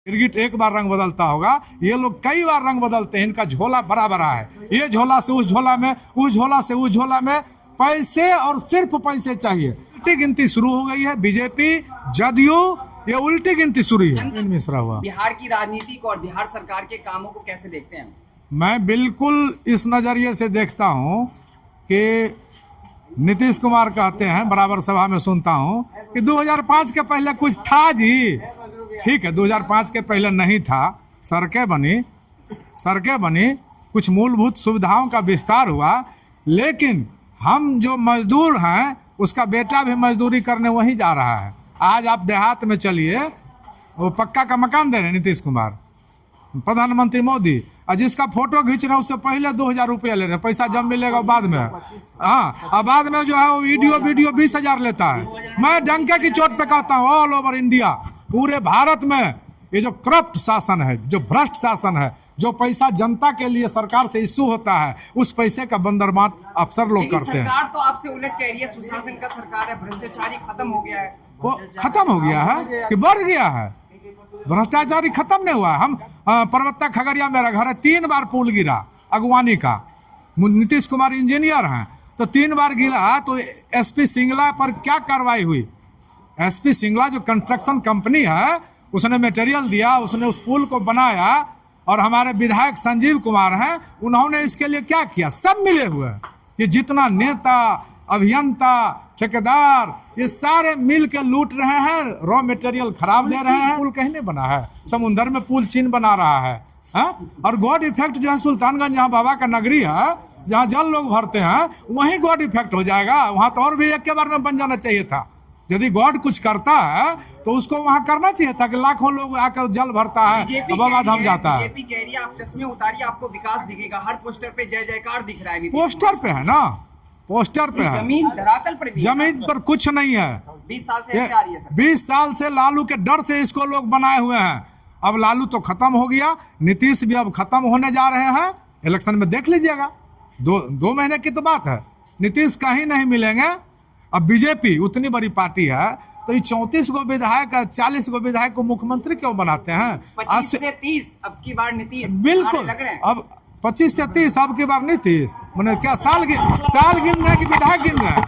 गिरगिट एक बार रंग बदलता होगा, ये लोग कई बार रंग बदलते हैं। इनका झोला बड़ा बड़ा है, ये झोला से उस झोला में, उस झोला से उस झोला में, पैसे और सिर्फ पैसे चाहिए। उल्टी गिनती शुरू हो गई है। बीजेपी, जदयू, ये उल्टी गिनती शुरू है। मिश्रा हुआ। बिहार की राजनीति को और बिहार सरकार के कामों को कैसे देखते हैं? मैं बिल्कुल इस नज़रिए से देखता हूँ कि नीतीश कुमार कहते हैं, बराबर सभा में सुनता हूँ कि 2005 के पहले कुछ था जी। ठीक है, 2005 के पहले नहीं था, सड़कें बनी, कुछ मूलभूत सुविधाओं का विस्तार हुआ, लेकिन हम जो मजदूर हैं उसका बेटा भी मजदूरी करने वहीं जा रहा है। आज आप देहात में चलिए, वो पक्का का मकान दे रहे हैं नीतीश कुमार, प्रधानमंत्री मोदी, और जिसका फोटो खींच रहे हैं उससे पहले 2000 रुपया ले रहे हैं। पैसा जब मिलेगा बाद में, हाँ, और बाद में जो है वो वीडियो 20,000 लेता है। मैं डंके की चोट पे कहता हूँ, ऑल ओवर इंडिया, पूरे भारत में ये जो करप्ट शासन है, जो भ्रष्ट शासन है, जो पैसा जनता के लिए सरकार से इश्यू होता है, उस पैसे का बंदरमात अफसर लोग करते हैं। सरकार तो आपसे उलट कह रही है, सुशासन का सरकार है, भ्रष्टाचारी खत्म हो गया है। वो खत्म हो गया है कि बढ़ गया है? भ्रष्टाचारी खत्म नहीं हुआ है। हम परबत्ता खगड़िया, मेरा घर है, 3 बार पुल गिरा अगवानी का। नीतीश कुमार इंजीनियर हैं, तो 3 बार गिरा, तो एसपी सिंगला पर क्या कार्रवाई हुई? एसपी सिंगला जो कंस्ट्रक्शन कंपनी है, उसने मटेरियल दिया, उसने उस पुल को बनाया, और हमारे विधायक संजीव कुमार हैं, उन्होंने इसके लिए क्या किया? सब मिले हुए हैं। ये जितना नेता, अभियंता, ठेकेदार, ये सारे मिल के लूट रहे हैं, रॉ मटेरियल खराब दे रहे हैं। पुल कहीं नहीं बना है, समुंदर में पुल चीन बना रहा है, हाँ? और गॉड इफेक्ट जो है सुल्तानगंज, जहाँ बाबा का नगरी है, जहाँ जल लोग भरते हैं, वहीं गॉड इफेक्ट हो जाएगा। वहाँ तो और भी एक के बार में बन जाना चाहिए था। यदि गॉड कुछ करता है तो उसको वहाँ करना चाहिए था कि लाखों लोग आकर जल भरता है, बाबा धाम जाता है। बीजेपी कह रही है आप चश्मे उतारिए, आपको विकास दिखेगा। हर पोस्टर पे जय जयकार दिख रहा है। पोस्टर पे है ना, पोस्टर पे है, जमीन धरातल पर जमीन पर कुछ नहीं है। 20 साल से आ रही है सर। 20 साल से लालू के डर से इसको लोग बनाए हुए हैं। अब लालू तो खत्म हो गया, नीतीश भी अब खत्म होने जा रहे हैं। इलेक्शन में देख लीजिएगा, 2 महीने की तो बात है, नीतीश कहीं नहीं मिलेंगे। अब बीजेपी उतनी बड़ी पार्टी है, तो ये 34 गो विधायक, 40 गो विधायक को मुख्यमंत्री क्यों बनाते हैं? 25 से 30 अब की बार नीतीश बिल्कुल, अब 25 से 30 अब की बार नीतीश। मैंने क्या साल गिन रहे हैं कि विधायक गिन रहे हैं?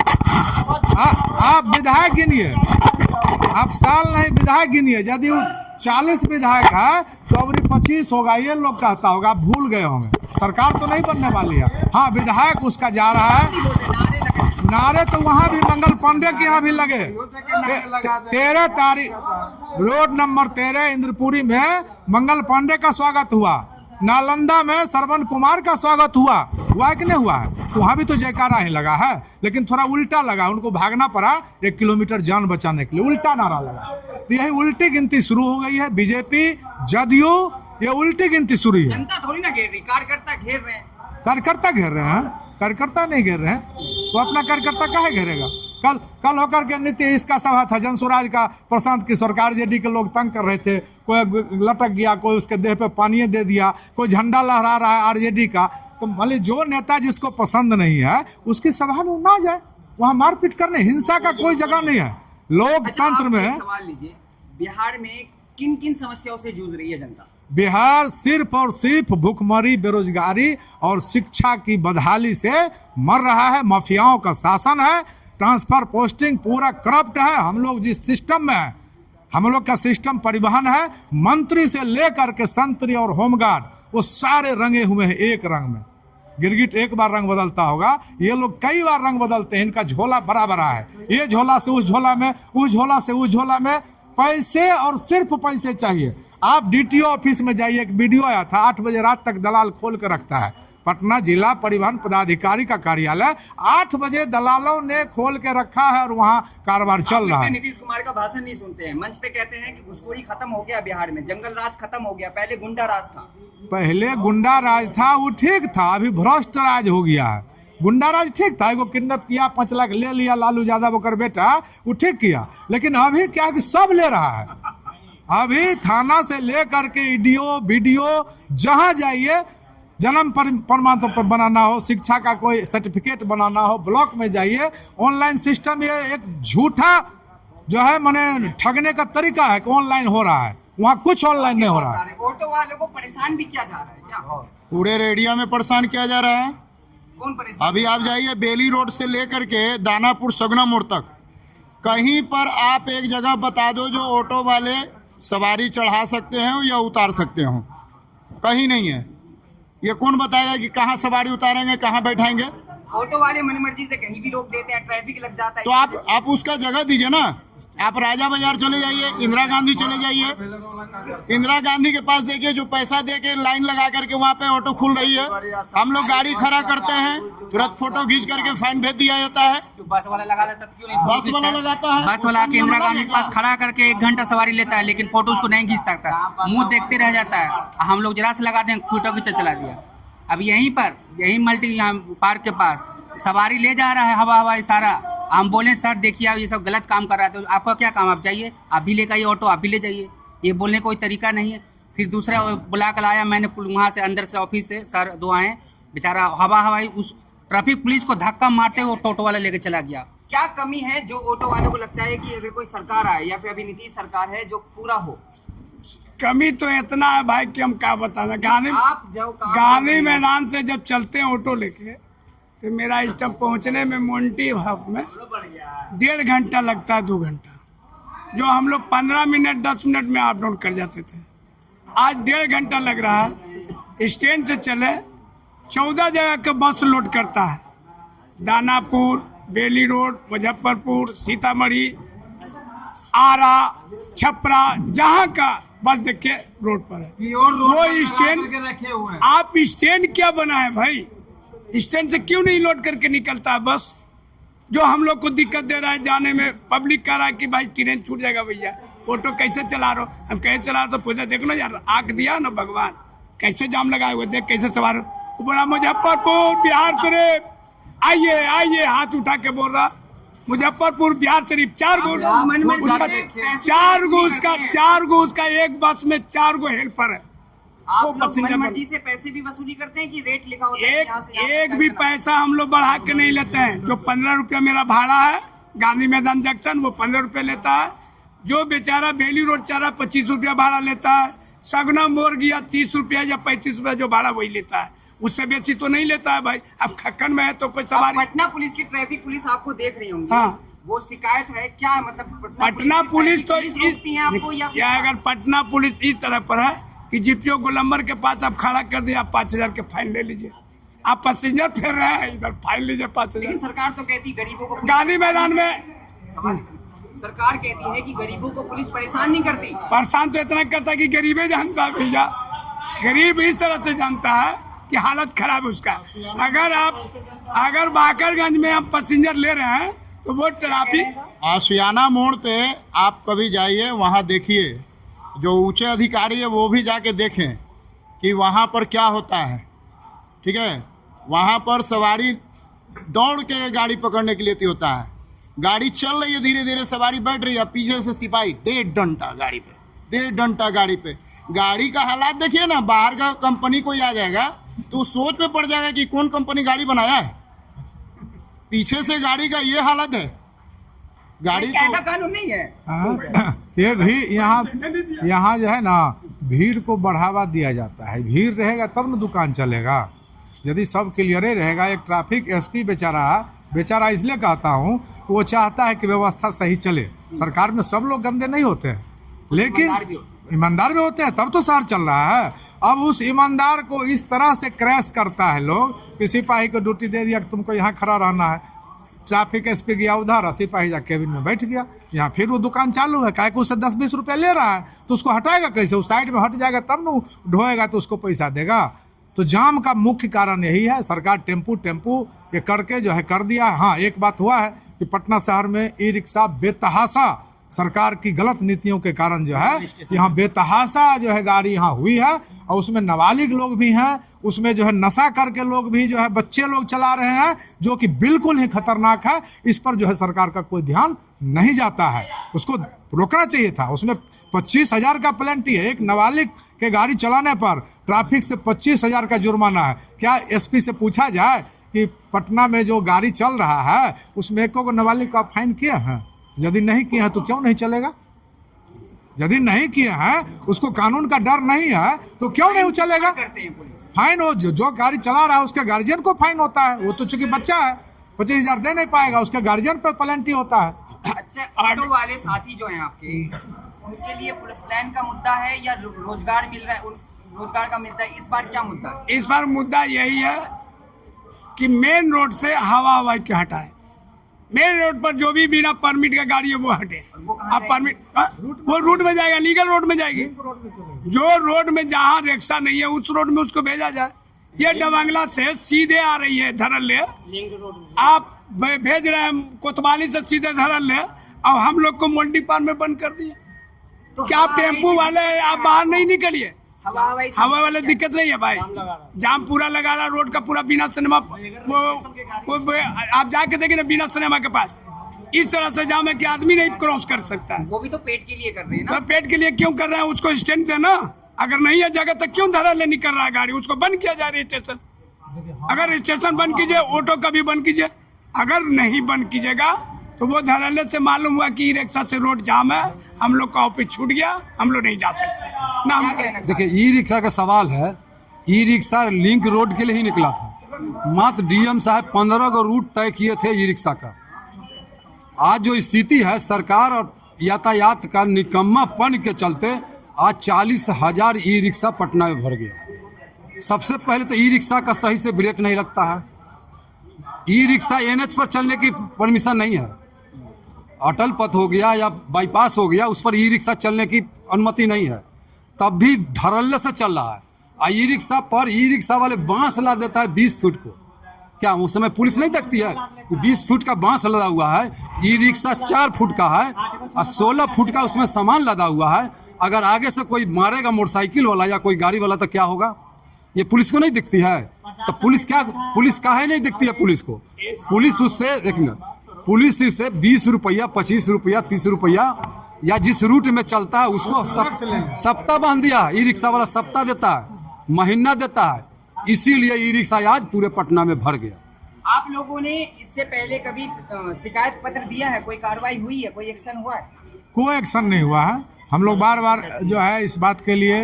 आप विधायक गिनिए, आप साल नहीं विधायक गिनिए। यदि 40 विधायक है तो अब 25 होगा, ये लोग कहता होगा, आप भूल गए होंगे। सरकार तो नहीं बनने वाली है। हाँ, विधायक उसका जा रहा है। नारे तो वहाँ भी मंगल पांडे के यहाँ भी लगे। 13 तारीख रोड नंबर 13 इंद्रपुरी में मंगल पांडे का स्वागत हुआ। नालंदा में श्रवण कुमार का स्वागत हुआ कि नहीं हुआ है? वहाँ भी तो जयकारा ही लगा है, लेकिन थोड़ा उल्टा लगा। उनको भागना पड़ा 1 किलोमीटर जान बचाने के लिए, उल्टा नारा लगा। तो यही उल्टी गिनती शुरू हो गई है। बीजेपी, जदयू, ये उल्टी गिनती शुरू है। जनता थोड़ी ना घेर रही, कार्यकर्ता घेर रहे हैं। कार्यकर्ता घेर रहे हैं? कार्यकर्ता नहीं घेर रहे हैं, तो अपना कार्यकर्ता काहे घेरेगा? कल होकर के नीतीश का सभा था, जनसुराज का, प्रशांत किशोर का, आरजेडी के लोग तंग कर रहे थे। कोई लटक गया, कोई उसके देह पे पानी दे दिया, कोई झंडा लहरा रहा है आरजेडी का। तो मान ली जो नेता जिसको पसंद नहीं है उसकी सभा में ना जाए, वहाँ मारपीट करने, हिंसा का कोई जगह नहीं है लोकतंत्र में। सवाल लीजिए, बिहार में किन किन समस्याओं से जूझ रही है जनता? बिहार सिर्फ और सिर्फ भूखमरी, बेरोजगारी और शिक्षा की बदहाली से मर रहा है। माफियाओं का शासन है, ट्रांसफर पोस्टिंग पूरा करप्ट है। हम लोग जिस सिस्टम में है, हम लोग का सिस्टम परिवहन है, मंत्री से लेकर के संतरी और होमगार्ड, वो सारे रंगे हुए हैं एक रंग में। गिरगिट एक बार रंग बदलता होगा, ये लोग कई बार रंग बदलते हैं। इनका झोला बड़ा बड़ा है, ये झोला से उस झोला में, उस झोला से उस झोला में, पैसे और सिर्फ पैसे चाहिए। आप डीटीओ ऑफिस में जाइए, एक वीडियो आया था, 8 बजे रात तक दलाल खोल कर रखता है। पटना जिला परिवहन पदाधिकारी का कार्यालय 8 बजे दलालों ने खोल के रखा है और वहाँ कारोबार चल रहा है। नीतीश कुमार का भाषण नहीं सुनते हैं, मंच पे कहते हैं कि घुसखोरी खत्म हो गया बिहार में, जंगल राज खत्म हो गया, पहले गुंडा राज था। पहले गुंडा राज था, वो ठीक था, अभी भ्रष्ट राज हो गया है। गुंडा राज ठीक था, एगो किडनैप किया, 5 लाख ले लिया लालू यादव ओकर बेटा, वो ठीक किया। लेकिन अभी क्या है कि सब ले रहा है। अभी थाना से लेकर के ईडीओ, बीडीओ, जहाँ जाइए, जन्म प्रमाण पत्र बनाना हो, शिक्षा का कोई सर्टिफिकेट बनाना हो, ब्लॉक में जाइए, ऑनलाइन सिस्टम। ये एक झूठा जो है माने ठगने का तरीका है कि ऑनलाइन हो रहा है। वहाँ कुछ ऑनलाइन नहीं हो रहा है। सारे ऑटो वालों को परेशान भी किया जा रहा है क्या? पूरे रेडिया में परेशान किया जा रहा है। कौन परेशान? अभी आप जाइए बेली रोड से लेकर के दानापुर सगना मोड़ तक, कहीं पर आप एक जगह बता दो जो ऑटो वाले सवारी चढ़ा सकते हैं या उतार सकते हो, कहीं नहीं है। ये कौन बताएगा कि कहाँ सवारी उतारेंगे, कहाँ बैठाएंगे? ऑटो वाले मनमर्जी से कहीं भी रोक देते हैं, ट्रैफिक लग जाता है। तो आप उसका जगह दीजिए ना। आप राजा बाजार चले जाइए, इंदिरा गांधी चले जाइए, इंदिरा गांधी के पास देखिए जो पैसा दे के लाइन लगा करके वहाँ पे ऑटो खुल रही है। हम लोग गाड़ी खड़ा करते हैं, तुरंत फोटो खींच करके फाइन भेज दिया जाता है। बस वाला लगा देता है, क्यों नहीं? बस वाला लगाता है, बस वाला आके इंदिरा गांधी के पास खड़ा करके 1 घंटा सवारी लेता है, लेकिन फोटो उसको नहीं खींच सकता, मुंह देखते रह जाता है। हम लोग जरा से लगा दें, फोटो खींचा चला दिया। अब यहीं मल्टी यहाँ पार्क के पास सवारी ले जा रहा है हवा इशारा। हम बोले सर देखिए आप ये सब गलत काम कर रहा है, तो आपका क्या काम? आप जाइए, आप भी लेकर आइए ऑटो, आप भी ले जाइए। ये बोलने का कोई तरीका नहीं है। फिर दूसरा बुला कर लाया मैंने वहाँ से, अंदर से ऑफिस से सर 2 आए, बेचारा हवाई उस ट्रैफिक पुलिस को धक्का मारते हुए ऑटो वाला लेके चला गया। क्या कमी है जो ऑटो वालों को लगता है कि अगर कोई सरकार आए या फिर अभी नीतीश सरकार है जो पूरा हो? कमी तो इतना है भाई कि हम क्या बताना। गांधी मैदान से जब चलते हैं ऑटो लेके, तो मेरा इस टाइम पहुँचने में मोन्टी हब में 1.5 घंटा लगता है, 2 घंटा, जो हम लोग 15 मिनट 10 मिनट में अप डाउन कर जाते थे, आज 1.5 घंटा लग रहा है। स्टैंड से चले 14 जगह का बस लोड करता है, दानापुर, बेली रोड, मुजफ्फरपुर, सीतामढ़ी, आरा, छपरा, जहाँ का बस देख के रोड पर है। वो स्टैंड, आप स्टैंड क्या बना है भाई? स्टैंड से क्यों नहीं लोड करके निकलता है बस? जो हम लोग को दिक्कत दे रहा है जाने में। पब्लिक कह रहा है कि भाई ट्रेन छूट जाएगा भैया, ऑटो कैसे चला रहे हो? हम कैसे चला रहे? तो पूछे देखो ना यार, आंख दिया ना भगवान, कैसे जाम लगाए हुए, देख कैसे सवार हो। बोला मुजफ्फरपुर बिहार शरीफ, आइए हाथ उठा के बोल रहा मुजफ्फरपुर बिहार शरीफ, 4 गो उसका एक बस में 4 गो हेल्पर है। आप लोग मनमर्जी से पैसे भी वसूली करते हैं कि रेट लिखा होता है? एक भी पैसा हम लोग बढ़ा के नहीं लेते हैं। जो 15 रुपया मेरा भाड़ा है गांधी मैदान जंक्शन, वो 15 रुपये लेता है। जो बेचारा बेली रोड चारा 25 रुपया भाड़ा लेता है। सगना मोड़ गया 30 रुपया या 35 रुपया जो भाड़ा वही लेता है, उससे बेसी तो नहीं लेता है भाई। अब खक्कन में है तो कोई सवारी। पटना पुलिस की ट्रैफिक पुलिस आपको देख रही होंगी, हाँ, वो शिकायत है क्या? मतलब पटना पुलिस तो रोकती है आपको या अगर पटना पुलिस इस तरह पर है कि जीपीओ गोलंबर के पास आप खड़ा कर दिया, आप 5000 के फाइन ले लीजिए। आप पैसेंजर फिर रहे हैं, इधर फाइन लीजिए 5000। लेकिन सरकार तो कहती गरीबों को, गांधी मैदान में सरकार कहती है कि गरीबों को पुलिस परेशान नहीं करती। परेशान तो इतना करता है कि गरीबे जानता है भैया। गरीब इस तरह से जानता है कि हालत खराब है उसका। अगर बाकरगंज में हम पैसेंजर ले रहे हैं तो वो ट्रैफिक, आशियाना मोड़ पे आप कभी जाइए, वहाँ देखिए, जो ऊंचे अधिकारी है वो भी जाके देखें कि वहाँ पर क्या होता है। ठीक है, वहाँ पर सवारी दौड़ के गाड़ी पकड़ने के लिए होता है। गाड़ी चल रही है, धीरे धीरे सवारी बैठ रही है, पीछे से सिपाही 1.5 डंडा गाड़ी पे, 1.5 डंडा गाड़ी पे। गाड़ी का हालात देखिए ना, बाहर का कंपनी कोई आ जाएगा तो सोच में पड़ जाएगा कि कौन कंपनी गाड़ी बनाया है। पीछे से गाड़ी का ये हालत है। गाड़ी कायदा कानून नहीं है। ये भी यहाँ जो है ना, भीड़ को बढ़ावा दिया जाता है। भीड़ रहेगा तब न दुकान चलेगा। यदि सब क्लियरे रहेगा, एक ट्रैफिक एसपी बेचारा इसलिए कहता हूँ, वो चाहता है कि व्यवस्था सही चले। सरकार में सब लोग गंदे नहीं होते हैं, लेकिन ईमानदार भी होते हैं, तब तो शहर चल रहा है। अब उस ईमानदार को इस तरह से क्रैश करता है लोग। किसी सिपाही को ड्यूटी दे दिया कि तुमको यहाँ खड़ा रहना है, ट्रैफिक एसपी गया उधर, सिपाही जा केबिन में बैठ गया, यहाँ फिर वो दुकान चालू है। काहे को उससे 10-20 रुपया ले रहा है, तो उसको हटाएगा कैसे? वो साइड में हट जाएगा तब न ढोएगा तो उसको पैसा देगा। तो जाम का मुख्य कारण यही है। सरकार टेम्पू ये करके जो है कर दिया। हाँ, एक बात हुआ है कि पटना शहर में ई रिक्शा बेतहाशा, सरकार की गलत नीतियों के कारण जो है यहाँ बेतहाशा जो है गाड़ी यहाँ हुई है, और उसमें नाबालिग लोग भी हैं, उसमें जो है नशा करके लोग भी जो है बच्चे लोग चला रहे हैं, जो कि बिल्कुल ही खतरनाक है। इस पर जो है सरकार का कोई ध्यान नहीं जाता है। उसको रोकना चाहिए था। उसमें 25,000 का पेनल्टी है। एक नाबालिग के गाड़ी चलाने पर ट्रैफिक से 25,000 का जुर्माना है। क्या एसपी से पूछा जाए कि पटना में जो गाड़ी चल रहा है उसमें एको को नाबालिग का फाइन किया है? यदि नहीं किया है तो क्यों नहीं चलेगा? यदि नहीं किए हैं, उसको कानून का डर नहीं है, तो क्यों नहीं चलेगा? करते हैं पुलिस। फाइन हो, जो गाड़ी चला रहा है उसके गार्जियन को फाइन होता है। वो तो चूंकि बच्चा है 25,000 दे नहीं पाएगा, उसके गार्जियन पर पेनल्टी होता है। अच्छा, ऑटो वाले साथी जो हैं आपके, उनके लिए प्लान का मुद्दा है या रोजगार मिल रहा है? रोजगार का मिलता है। इस बार क्या मुद्दा है? इस बार मुद्दा यही है कि मेन रोड से हवा के हटाए। मेन रोड पर जो भी बिना परमिट का गाड़ी है वो हटे। अब परमिट वो रूट में जाएगा, लीगल रोड में जाएगी। जो रोड में जहाँ रिक्शा नहीं है उस रोड में उसको भेजा जाए। ये डबंगला से सीधे आ रही है धरल्ले, आप भेज रहे हैं कोतवाली से सीधे धरल्ले, अब हम लोग को मोल्टी पार में बंद कर दिए। तो क्या आप टेम्पू वाले आप बाहर नहीं निकलिए? हवा हवा वाले दिक्कत नहीं है भाई, जाम पूरा लगा रहा रोड का पूरा, बिना सिनेमा वो आप जाके देखिए ना, बिना सिनेमा के पास इस तरह से जाम है कि आदमी नहीं क्रॉस कर सकता है। वो भी तो पेट के लिए कर रहे हैं ना। तो पेट के लिए क्यों कर रहे हैं? उसको स्टैंड देना। अगर नहीं है जगह तो क्यों धरल्ले निकल रहा है गाड़ी? उसको बंद किया जा रही है स्टेशन। अगर स्टेशन बंद कीजिए, ऑटो का भी बंद कीजिए। अगर नहीं बंद कीजिएगा तो वो धरल्ले से मालूम हुआ कि ई रिक्शा से रोड जाम है, हम लोग का ऑफिस छूट गया, हम लोग नहीं जा सकते ना। हम देखिए, ई रिक्शा का सवाल है, ई रिक्शा लिंक रोड के लिए ही निकला था। मात्र डीएम साहब 15 को रूट तय किए थे ई रिक्शा का। आज जो स्थिति है, सरकार और यातायात का निकम्मापन के चलते आज 40,000 ई रिक्शा पटना में भर गया। सबसे पहले तो ई रिक्शा का सही से ब्रेक नहीं लगता है। ई रिक्शा एनएच पर चलने की परमिशन नहीं है। अटल पथ हो गया या बाईपास हो गया, उस पर ई रिक्शा चलने की अनुमति नहीं है, तब भी धरल्ले से चल रहा है। ई रिक्शा पर ई रिक्शा वाले बांस ला देता है 20 फुट को। क्या उस समय पुलिस नहीं देखती है कि 20 फुट का बांस लदा हुआ है? ई रिक्शा 4 फुट का है और 16 फुट का उसमें सामान लदा हुआ है। अगर आगे से कोई मारेगा मोटरसाइकिल वाला या कोई गाड़ी वाला तो क्या होगा? ये पुलिस को नहीं दिखती है? तो पुलिस काहे नहीं दिखती है पुलिस को? पुलिस उससे देखना, पुलिस से 20 रुपया, 25 रुपया, 30 रुपया या जिस रूट में चलता है उसको सप्ताह बांध दिया। ई रिक्शा वाला सप्ताह देता है, महीना देता है, इसीलिए ई रिक्शा आज पूरे पटना में भर गया। आप लोगों ने इससे पहले कभी शिकायत पत्र दिया है? कोई कार्रवाई हुई है? कोई एक्शन हुआ है? कोई एक्शन नहीं हुआ है। हम लोग बार बार जो है इस बात के लिए,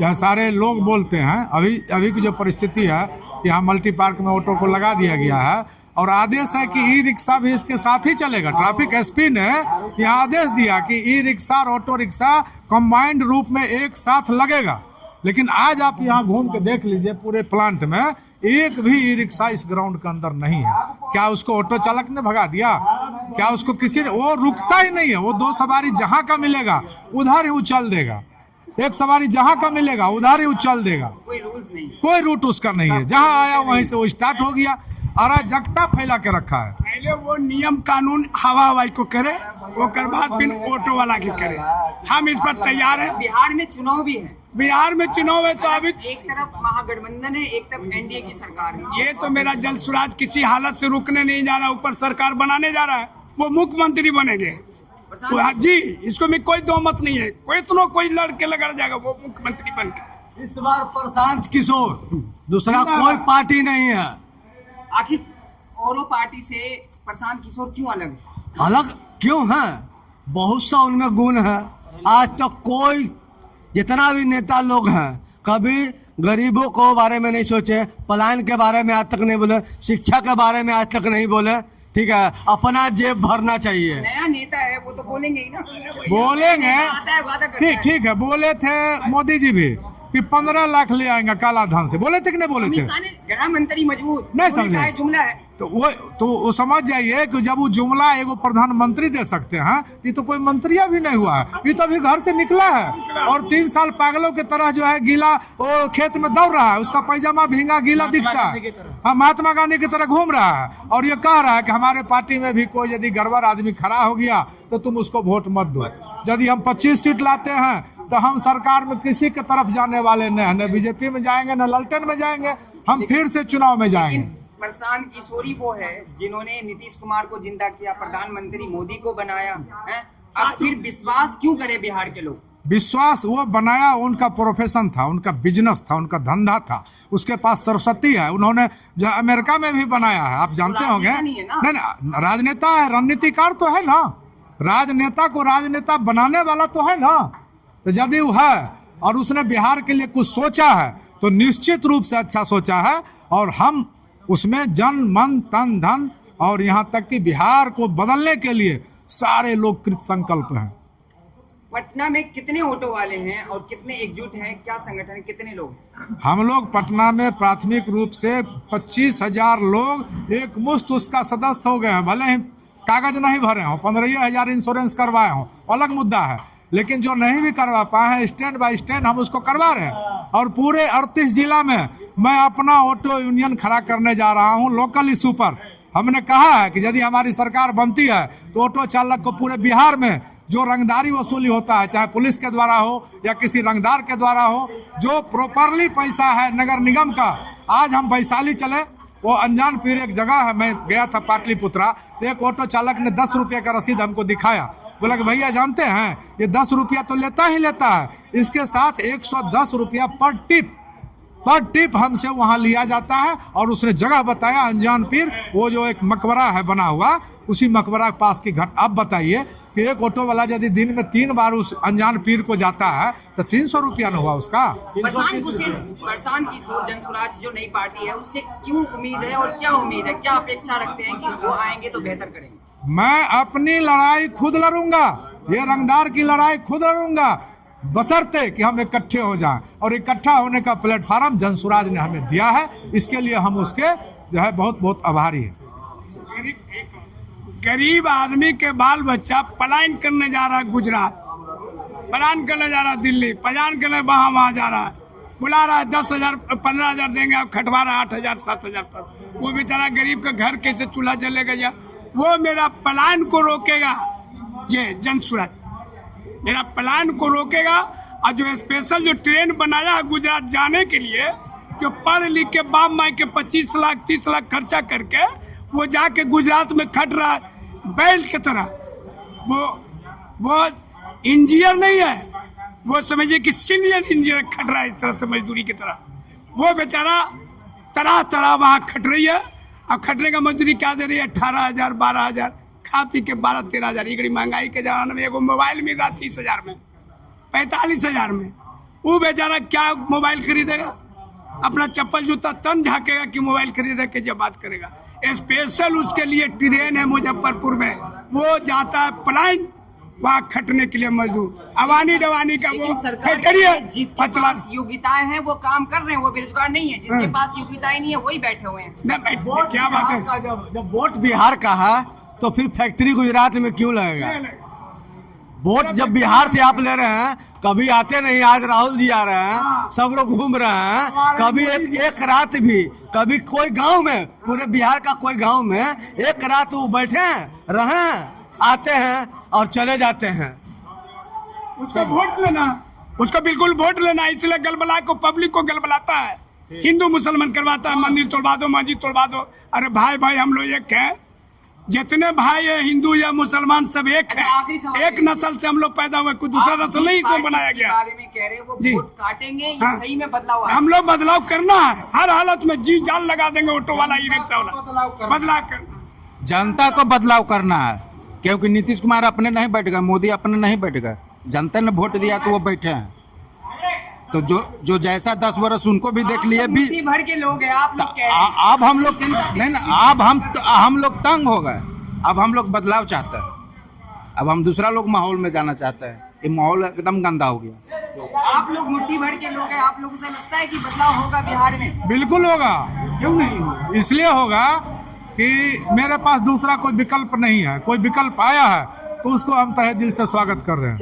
यह सारे लोग बोलते हैं, अभी की जो परिस्थिति है, यहाँ मल्टी पार्क में ऑटो को लगा दिया गया है और आदेश है कि ई रिक्शा भी इसके साथ ही चलेगा। ट्रैफिक एसपी ने यहाँ आदेश दिया कि ई रिक्शा और ऑटो रिक्शा कंबाइंड रूप में एक साथ लगेगा। लेकिन आज आप यहाँ घूम के देख लीजिए, पूरे प्लांट में एक भी ई रिक्शा इस ग्राउंड के अंदर नहीं है। क्या उसको ऑटो चालक ने भगा दिया? क्या उसको किसी ने? वो रुकता ही नहीं है। वो 2 सवारी जहाँ का मिलेगा उधर ही उछल देगा, 1 सवारी जहाँ का मिलेगा उधर ही उछल देगा। कोई रूल्स नहीं, कोई रूट उसका नहीं है। जहाँ आया वहीं से वो स्टार्ट हो गया। अराजकता फैला के रखा है। पहले वो नियम कानून हवाई को करे, ओकर बाद फिर ऑटो वाला के करे। हम इस पर तैयार हैं। बिहार में चुनाव भी है। बिहार में चुनाव है तो अभी एक तरफ महागठबंधन है, एक तरफ एनडीए की सरकार है। ये तो मेरा जल सुराज किसी हालत से रुकने नहीं जा रहा, ऊपर सरकार बनाने जा रहा है। वो मुख्यमंत्री बनेंगे जी, इसको में कोई दो मत नहीं है। कोई लड़के लगड़ जाएगा, वो मुख्यमंत्री बन के। इस बार प्रशांत किशोर, दूसरा कोई पार्टी नहीं है। आखिर औरों पार्टी से प्रशांत किशोर क्यों अलग है? अलग क्यों है? बहुत सा उनमें गुण है। आज तक कोई, जितना भी नेता लोग हैं, कभी गरीबों को बारे में नहीं सोचे, पलायन के बारे में आज तक नहीं बोले, शिक्षा के बारे में आज तक नहीं बोले। ठीक है, अपना जेब भरना चाहिए। नया नेता है, वो तो बोलेंगे ही ना। बोलेंगे, आता है, वादा करता है। ठीक है। बोले थे मोदी जी भी कि 15 लाख ले आएंगे काला धन से। बोले थे कि नहीं बोले थे? गृह मंत्री मजबूत नहीं समझे। जुमला है तो वो समझ जाइए कि जब वो जुमला एगो प्रधानमंत्री दे सकते हैं, ये तो कोई मंत्रिया भी नहीं हुआ है। ये तो अभी घर से निकला है और 3 साल पागलों की तरह जो है गीला वो खेत में दौड़ रहा है। उसका पैजामा भींगा गीला दिखता है। हाँ, महात्मा गांधी की तरह घूम रहा है और ये कह रहा है कि हमारे पार्टी में भी कोई यदि गड़बड़ आदमी खड़ा हो गया तो तुम उसको वोट मत दो। यदि हम 25 सीट लाते हैं तो हम सरकार में किसी के तरफ जाने वाले नहीं, न बीजेपी में जाएंगे न ललटन में जाएंगे, हम फिर से चुनाव में जाएंगे। प्रशांत किशोरी वो है जिन्होंने नीतीश कुमार को जिंदा किया, प्रधानमंत्री मोदी को बनाया है। अब फिर विश्वास क्यों करे बिहार के लोग? विश्वास वो बनाया, उनका प्रोफेशन था, उनका बिजनेस था, उनका धंधा था। उसके पास सरस्वती है। उन्होंने जो अमेरिका में भी बनाया है, आप जानते होंगे। नहीं, राजनेता है, रणनीतिकार तो है ना। राजनेता को राजनेता बनाने वाला तो है ना। तो यदि वो है और उसने बिहार के लिए कुछ सोचा है तो निश्चित रूप से अच्छा सोचा है, और हम उसमें जन मन तन धन और यहाँ तक कि बिहार को बदलने के लिए सारे लोग कृत संकल्प हैं। पटना में कितने ऑटो वाले हैं और कितने एकजुट हैं, क्या संगठन है, कितने लोग? हम लोग पटना में प्राथमिक रूप से 25,000 लोग एक मुश्त उसका सदस्य हो गए हैं। भले ही कागज नहीं भरे हों, 15,000 इंश्योरेंस करवाए हों, अलग मुद्दा है, लेकिन जो नहीं भी करवा पाए हैं स्टैंड बाय स्टैंड हम उसको करवा रहे हैं। और पूरे 38 जिला में मैं अपना ऑटो यूनियन खड़ा करने जा रहा हूं लोकल इशू पर। हमने कहा है कि यदि हमारी सरकार बनती है तो ऑटो चालक को पूरे बिहार में जो रंगदारी वसूली होता है, चाहे पुलिस के द्वारा हो या किसी रंगदार के द्वारा हो, जो प्रॉपरली पैसा है नगर निगम का। आज हम वैशाली चले, वो अनजान पीर एक जगह है, मैं गया था पाटलिपुत्रा, एक ऑटो चालक ने 10 रुपये का रसीद हमको दिखाया। बोला कि भैया जानते हैं ये 10 रुपया तो लेता ही लेता है, इसके साथ 110 रुपया पर टिप हमसे वहाँ लिया जाता है। और उसने जगह बताया अनजान पीर, वो जो एक मकबरा है बना हुआ, उसी मकबरा के पास की घट। अब बताइए कि एक ऑटो वाला यदि दिन में 3 बार उस अनजान पीर को जाता है तो 300 रुपया न हुआ उसका। बरसान की जनसुराज जो नई पार्टी है उससे क्यों उम्मीद है और क्या उम्मीद है, क्या अपेक्षा रखते हैं कि वो आएंगे तो बेहतर करेंगे? मैं अपनी लड़ाई खुद लड़ूंगा, ये रंगदार की लड़ाई खुद लड़ूंगा, बशर्ते कि हम इकट्ठे हो जाएं। और इकट्ठा होने का प्लेटफार्म जनसुराज ने हमें दिया है, इसके लिए हम उसके जो है बहुत बहुत आभारी हैं। गरीब आदमी के बाल बच्चा पलायन करने जा रहा है गुजरात, पलायन करने जा रहा है दिल्ली, पलायन करने वहाँ जा रहा है, बुला रहा है 10,000 15,000 देंगे, अब खटवा रहा है 8,000 7,000 पर। वो बेचारा गरीब का घर कैसे चूल्हा जलेगा? या वो मेरा पलायन को रोकेगा, ये जनसुराज मेरा पलायन को रोकेगा। और जो स्पेशल जो ट्रेन बनाया है गुजरात जाने के लिए, जो पढ़ लिख के बाप माई के 25 लाख 30 लाख खर्चा करके वो जाके गुजरात में खट रहा है बैल की तरह। वो इंजीनियर नहीं है, वो समझिए कि सीनियर इंजीनियर खट रहा है इस तरह से मजदूरी की तरह। वो बेचारा तरह तरह वहाँ खट रही है। अब खटने का मजदूरी क्या दे रही है? 18,000 12,000, खा पी के 12-13,000। इकड़ी महंगाई के जमाने में एगो मोबाइल मिल रहा 30,000 में, 45,000 में। वो बेचारा क्या मोबाइल खरीदेगा? अपना चप्पल जूता तन झाकेगा कि मोबाइल खरीदे के जब बात करेगा। स्पेशल उसके लिए ट्रेन है मुजफ्फरपुर में, वो जाता है पलायन वहाँ खटने के लिए मजदूर। अवानी डवानी का वो फैक्ट्री है, जिसके पास योग्यताएं हैं वो काम कर रहे हैं, वो बेरोजगार नहीं है। जिसके पास योग्यताएं नहीं है वही बैठे हुए हैं। क्या बात है? जब वोट बिहार का है तो फिर फैक्ट्री गुजरात में क्यों लगेगा? वोट जब बिहार से आप ले रहे हैं, कभी आते नहीं, आज राहुल जी आ रहे हैं, सब लोग घूम रहे हैं। कभी एक रात भी कभी कोई गांव में, पूरे बिहार का कोई गांव में एक रात वो बैठे रहे, आते हैं और चले जाते हैं। उसको वोट लेना, उसको बिल्कुल वोट लेना, इसलिए गलबला को पब्लिक को गलबलाता है, हिंदू मुसलमान करवाता है, मंदिर तोड़वा दो, मस्जिद तोड़वा दो। अरे भाई हम लोग एक हैं, जितने भाई है हिंदू या मुसलमान सब एक है, एक नस्ल से हम लोग पैदा हुए, कोई दूसरा नस्ल नहीं इसमें बनाया गया। बारे में कह रहे वो जी वोट काटेंगे या सही में बदलाव? हम लोग बदलाव करना है, हर हालत में जी जान लगा देंगे। ऑटो वाला, ई रिक्शा वाला, बदलाव करना, जनता को बदलाव करना है। क्योंकि नीतीश कुमार अपने नहीं बैठ गए, मोदी अपने नहीं बैठ गए, जनता ने वोट दिया तो वो बैठे हैं। तो जो जैसा 10 वर्ष उनको भी देख लिए भी भर के लोग हैं, आप लोग कह रहे हैं। अब हम लोग नहीं ना, अब हम लोग तंग हो गए। अब हम लोग बदलाव चाहते हैं, अब हम दूसरा लोग माहौल में जाना चाहते हैं। ये माहौल एकदम गंदा हो गया। आप लोग मुट्ठी भर के लोग हैं, आप लोगों से लगता है कि बदलाव होगा बिहार में? बिल्कुल होगा, क्यों नहीं? इसलिए होगा कि मेरे पास दूसरा कोई विकल्प नहीं है। कोई विकल्प आया है तो उसको हम तहे दिल से स्वागत कर रहे हैं।